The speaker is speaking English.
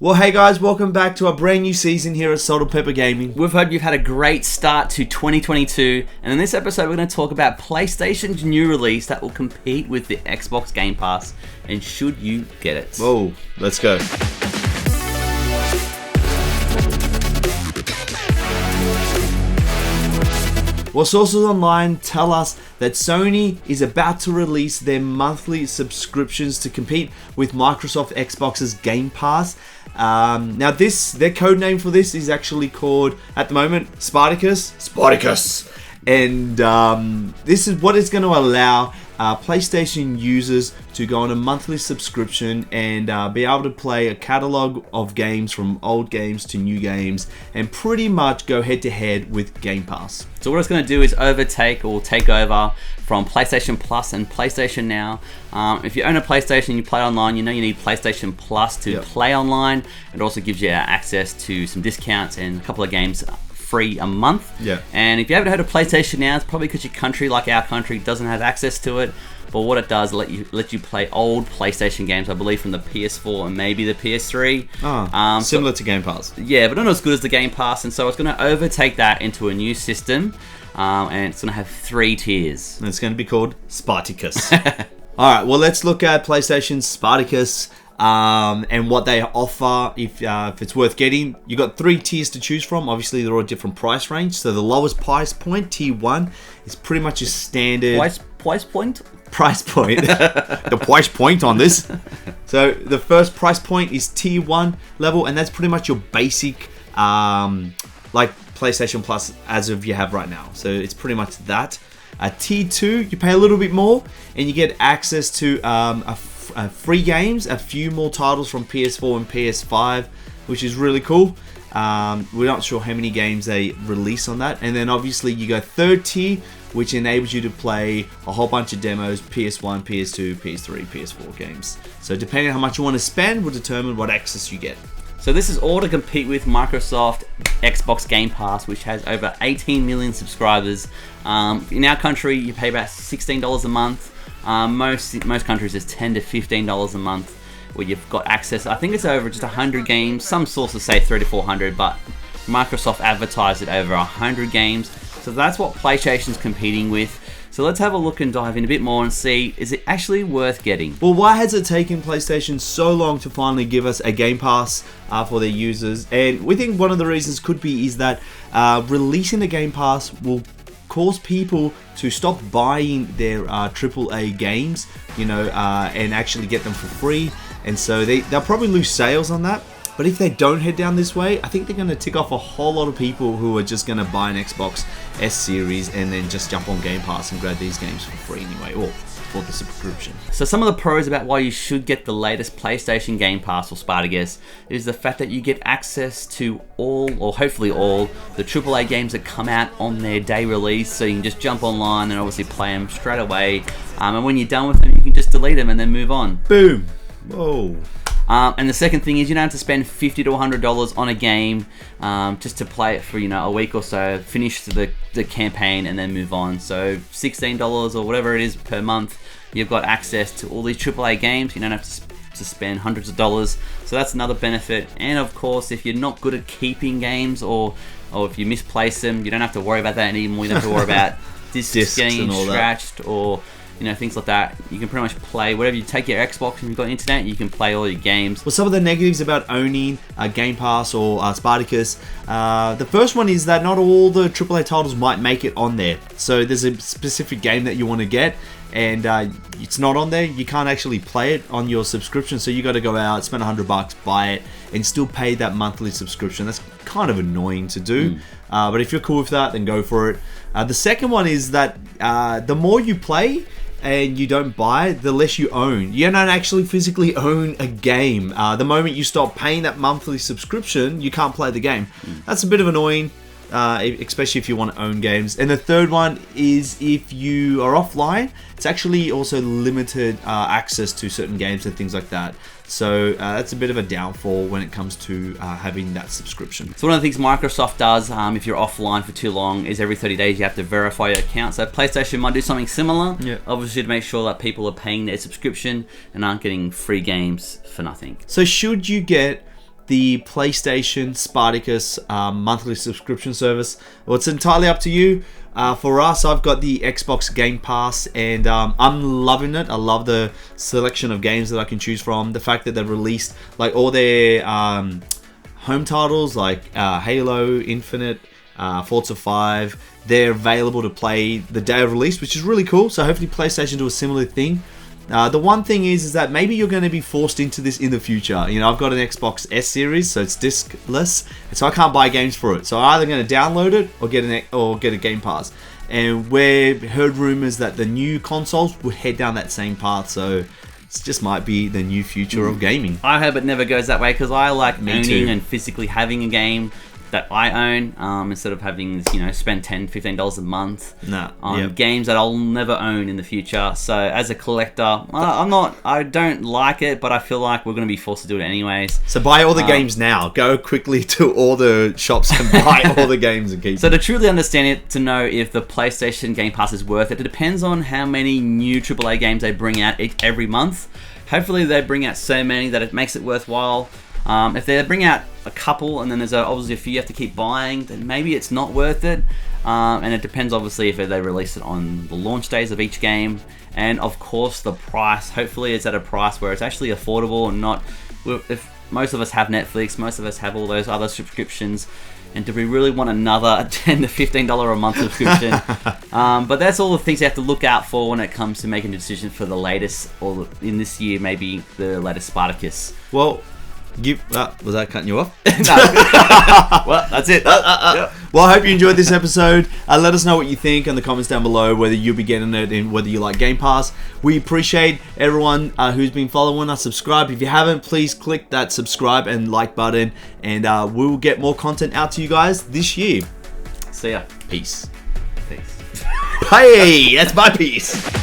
Well, hey guys, welcome back to our brand new season here at Salt and Pepper Gaming. We've heard you've had a great start to 2022, and in this episode we're going to talk about PlayStation's new release that will compete with the Xbox Game Pass, and should you get it? Whoa, let's go. Well, sources online tell us that Sony is about to release their monthly subscriptions to compete with Microsoft Xbox's Game Pass. Now their code name for this is actually called, at the moment, Spartacus. And this is what it's going to allow PlayStation users to go on a monthly subscription and be able to play a catalog of games, from old games to new games, and pretty much go head to head with Game Pass. So what it's going to do is overtake or take over from PlayStation Plus and PlayStation Now. If you own a PlayStation, you play online, you know you need PlayStation Plus to play online. It also gives you access to some discounts and a couple of games free a month. And if you haven't heard of PlayStation Now, it's probably because your country, like our country, doesn't have access to it. But what it does, let you play old PlayStation games, I believe from the PS4 and maybe the PS3. Similar to Game Pass. Yeah, but not as good as the Game Pass, and so it's going to overtake that into a new system, and it's going to have 3 tiers. And it's going to be called Spartacus. Alright, well let's look at PlayStation Spartacus. And what they offer, if it's worth getting. You got 3 tiers to choose from. Obviously, they're all different price range. So the lowest price point, tier 1, is pretty much a standard price point. The price point on this. So the first price point is tier 1 level, and that's pretty much your basic, like PlayStation Plus as of you have right now. So it's pretty much that. Tier 2, you pay a little bit more, and you get access to free games, a few more titles from PS4 and PS5, which is really cool. We're not sure how many games they release on that. And then obviously you go third tier, which enables you to play a whole bunch of demos, PS1, PS2, PS3, PS4 games. So depending on how much you want to spend will determine what access you get. So this is all to compete with Microsoft Xbox Game Pass, which has over 18 million subscribers. In our country, you pay about $16 a month. Most countries is $10 to $15 a month, where you've got access. I think it's over just 100 games. Some sources say 300 to 400, but Microsoft advertised it over 100 games. So that's what PlayStation's competing with. So let's have a look and dive in a bit more and see, is it actually worth getting? Well, why has it taken PlayStation so long to finally give us a Game Pass for their users? And we think one of the reasons could be is that releasing a Game Pass will cause people to stop buying their AAA games, and actually get them for free. And so they'll probably lose sales on that. But if they don't head down this way, I think they're going to tick off a whole lot of people who are just going to buy an Xbox S Series and then just jump on Game Pass and grab these games for free anyway, or for the subscription. So some of the pros about why you should get the latest PlayStation Game Pass or Spartacus is the fact that you get access to all, or hopefully all, the AAA games that come out on their day release. So you can just jump online and obviously play them straight away. And when you're done with them, you can just delete them and then move on. Boom. Whoa. And the second thing is you don't have to spend $50 to $100 on a game just to play it for a week or so, finish the campaign and then move on. So $16 or whatever it is per month, you've got access to all these AAA games. You don't have to spend hundreds of dollars. So that's another benefit. And of course, if you're not good at keeping games or if you misplace them, you don't have to worry about that anymore. You don't have to worry about discs getting scratched or things like that. You can pretty much play whatever. You take your Xbox and you've got internet, you can play all your games. Well, some of the negatives about owning a Game Pass or Spartacus, the first one is that not all the AAA titles might make it on there. So there's a specific game that you want to get and it's not on there. You can't actually play it on your subscription, so you got to go out, spend $100, buy it, and still pay that monthly subscription. That's kind of annoying to do. But if you're cool with that, then go for it. The second one is that the more you play and you don't buy, the less you own. You don't actually physically own a game. The moment you stop paying that monthly subscription, you can't play the game. That's a bit of annoying, especially if you want to own games. And the third one is if you are offline, it's actually also limited access to certain games and things like that. So that's a bit of a downfall when it comes to having that subscription. So one of the things Microsoft does if you're offline for too long is every 30 days you have to verify your account. So PlayStation might do something similar, obviously to make sure that people are paying their subscription and aren't getting free games for nothing. So should you get the PlayStation Spartacus monthly subscription service. Well, it's entirely up to you. For us, I've got the Xbox Game Pass, and I'm loving it. I love the selection of games that I can choose from. The fact that they've released like all their home titles like Halo Infinite, Forza 5, they're available to play the day of release, which is really cool. So hopefully PlayStation do a similar thing. The one thing is that maybe you're going to be forced into this in the future. You know, I've got an Xbox S series, so it's discless, and so I can't buy games for it. So I'm either going to download it or get a Game Pass. And we heard rumors that the new consoles would head down that same path. So it just might be the new future of gaming. I hope it never goes that way, because I like Me owning too. and physically having a game that I own, instead of having, you know, spend $10-15 a month on games that I'll never own in the future. So as a collector, I don't like it, but I feel like we're going to be forced to do it anyways. So buy all the games now. Go quickly to all the shops and buy all the games and keep So them. to truly understand it, to know if the PlayStation Game Pass is worth it, it depends on how many new AAA games they bring out every month. Hopefully they bring out so many that it makes it worthwhile. If they bring out a couple and then there's obviously a few you have to keep buying, then maybe it's not worth it. And it depends obviously if they release it on the launch days of each game, and of course the price. Hopefully it's at a price where it's actually affordable, and not, if most of us have Netflix, most of us have all those other subscriptions, and do we really want another $10 to $15 a month subscription? But that's all the things you have to look out for when it comes to making a decision for the latest, or in this year maybe the latest Spartacus. Well, was that cutting you off? Well, that's it. Well, I hope you enjoyed this episode. Let us know what you think in the comments down below, whether you'll be getting it and whether you like Game Pass. We appreciate everyone who's been following us. Subscribe. If you haven't, please click that subscribe and like button, and we'll get more content out to you guys this year. See ya. Peace. Peace. Hey, that's my piece.